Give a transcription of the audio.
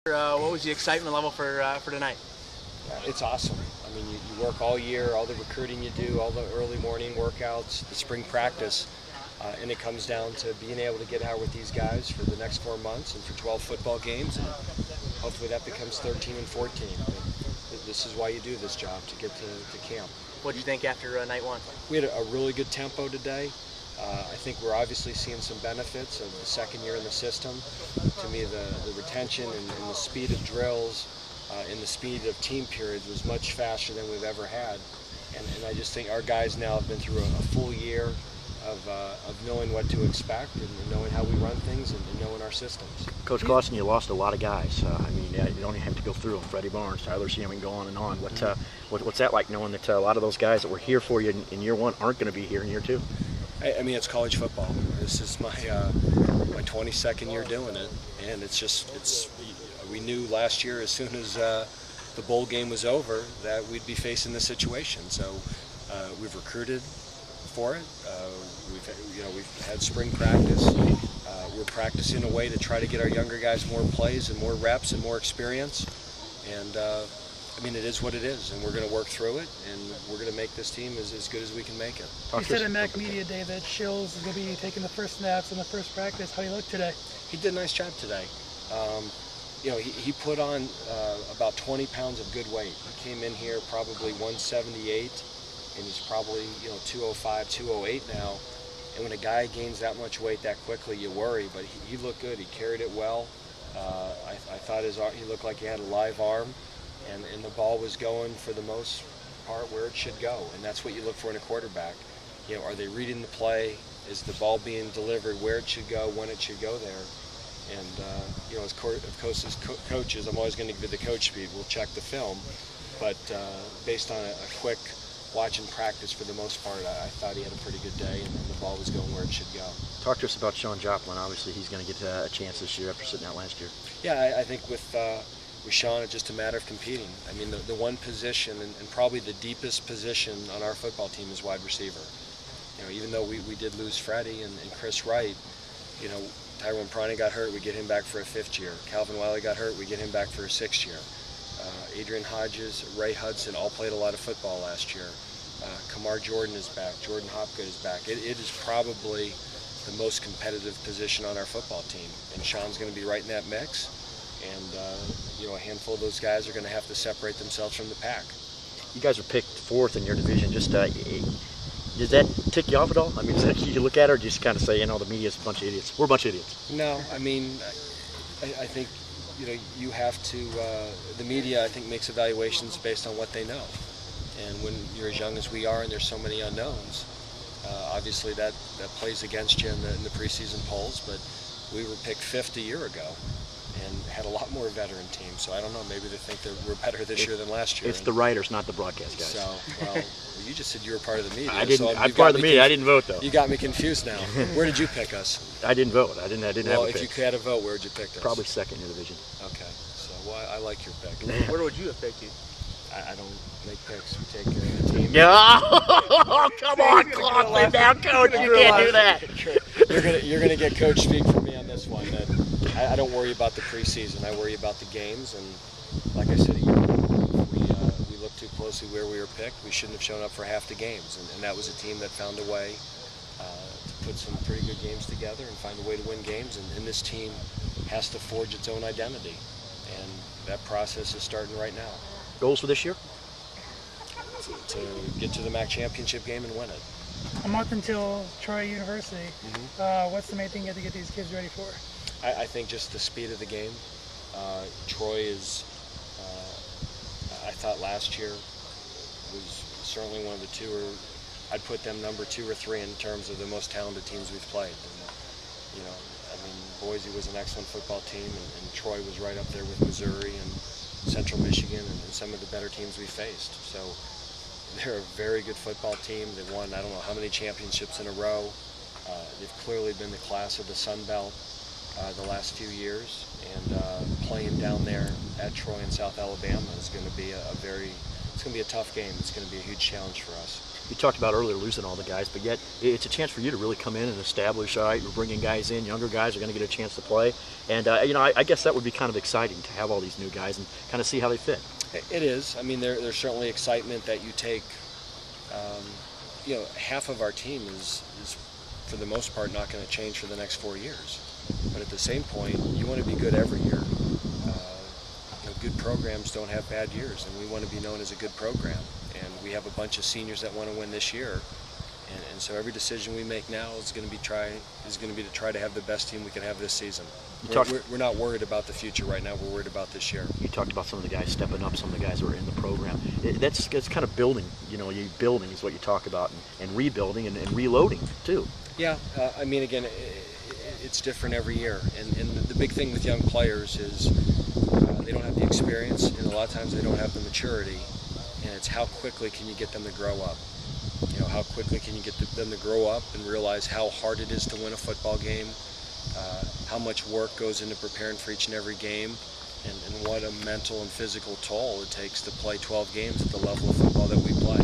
What was the excitement level for tonight? It's awesome. I mean, you work all year, all the recruiting you do, all the early morning workouts, the spring practice, and it comes down to being able to get out with these guys for the next 4 months and for 12 football games, and hopefully that becomes 13 and 14. But this is why you do this job, to get to camp. What did you think after night one? We had a really good tempo today. I think we're obviously seeing some benefits of the second year in the system. To me, the retention and the speed of drills and the speed of team periods was much faster than we've ever had. And I just think our guys now have been through a full year of knowing what to expect and knowing how we run things and knowing our systems. Coach Clawson, you lost a lot of guys. I mean, you don't even have to go through them. Freddie Barnes, Tyler Seaman, go on and on. What's that like, knowing that a lot of those guys that were here for you in year one aren't going to be here in year two? I mean, it's college football. This is my 22nd year doing it, and we knew last year, as soon as the bowl game was over, that we'd be facing this situation. So we've recruited for it. We've had spring practice. We're practicing a way to try to get our younger guys more plays and more reps and more experience. And I mean, it is what it is, and we're going to work through it, and we're going to make this team as good as we can make it. You said in MAC Media, Dave, that Shills is going to be taking the first snaps in the first practice. How do you look today? He did a nice job today. He put on about 20 pounds of good weight. He came in here probably 178, and he's probably 205, 208 now. And when a guy gains that much weight that quickly, you worry. But he looked good. He carried it well. I thought he looked like he had a live arm. And the ball was going, for the most part, where it should go. And that's what you look for in a quarterback. Are they reading the play? Is the ball being delivered where it should go, when it should go there? And, as coaches, I'm always going to give you the coach speed. We'll check the film. But based on a quick watch and practice, for the most part, I thought he had a pretty good day, and the ball was going where it should go. Talk to us about Sean Joplin. Obviously, he's going to get a chance this year after sitting out last year. Yeah, I think with Sean, it's just a matter of competing. I mean, the one position, and probably the deepest position on our football team, is wide receiver. Even though we did lose Freddie and Chris Wright, Tyrone Proney got hurt, we get him back for a 5th year. Calvin Wiley got hurt, we get him back for a 6th year. Adrian Hodges, Ray Hudson all played a lot of football last year. Kamar Jordan is back, Jordan Hopgood is back. It is probably the most competitive position on our football team, and Sean's going to be right in that mix. And a handful of those guys are going to have to separate themselves from the pack. You guys are picked 4th in your division. Just does that tick you off at all? I mean, is that you look at it, or just kind of say, the media's a bunch of idiots? We're a bunch of idiots. No, I mean, I think you have to. The media, I think, makes evaluations based on what they know. And when you're as young as we are, and there's so many unknowns, obviously that plays against you in the preseason polls. But we were picked 5th a year ago, and had a lot more veteran teams. So I don't know, maybe they think that we're better this year than last year. It's the writers, not the broadcast guys. So, well, you just said you were part of the media. I didn't. So I'm part of the media. I didn't vote, though. You got me confused now. Where did you pick us? I didn't vote. I didn't have a pick. Well, if you had a vote, where would you pick us? Probably 2nd in the division. Okay. So, well, I like your pick. Where would you have picked you? I don't make picks. We take a team. Yeah. Oh, come on, Clawson, now, Coach. You can't do that. You're gonna get coach speak from me on this one. I don't worry about the preseason. I worry about the games. And like I said, we looked too closely where we were picked. We shouldn't have shown up for half the games. And that was a team that found a way to put some pretty good games together and find a way to win games. And this team has to forge its own identity. And that process is starting right now. Goals for this year? To get to the MAC championship game and win it. A month until Troy University. What's the main thing you have to get these kids ready for? I think just the speed of the game. Troy is, I thought last year was certainly one of the two, or I'd put them number 2 or 3 in terms of the most talented teams we've played. And, I mean, Boise was an excellent football team, and Troy was right up there with Missouri and Central Michigan and some of the better teams we faced. So they're a very good football team. They've won I don't know how many championships in a row. They've clearly been the class of the Sun Belt the last few years, and playing down there at Troy in South Alabama is going to be it's going to be a tough game. It's going to be a huge challenge for us. You talked about earlier losing all the guys, but yet it's a chance for you to really come in and establish. All right, you're bringing guys in, younger guys are going to get a chance to play, and I guess that would be kind of exciting to have all these new guys and kind of see how they fit. It is. I mean, there's certainly excitement that you take. Half of our team is for the most part not going to change for the next 4 years. But at the same point, you want to be good every year. Good programs don't have bad years, and we want to be known as a good program. And we have a bunch of seniors that want to win this year. And so every decision we make now is going to be to try to have the best team we can have this season. We're not worried about the future right now. We're worried about this year. You talked about some of the guys stepping up, some of the guys who are in the program. That's kind of building. Building is what you talk about, and rebuilding and reloading too. Yeah, I mean, again, it's different every year. And the big thing with young players is they don't have the experience, and a lot of times they don't have the maturity. And it's how quickly can you get them to grow up? How quickly can you get them to grow up and realize how hard it is to win a football game, how much work goes into preparing for each and every game, and what a mental and physical toll it takes to play 12 games at the level of football that we play.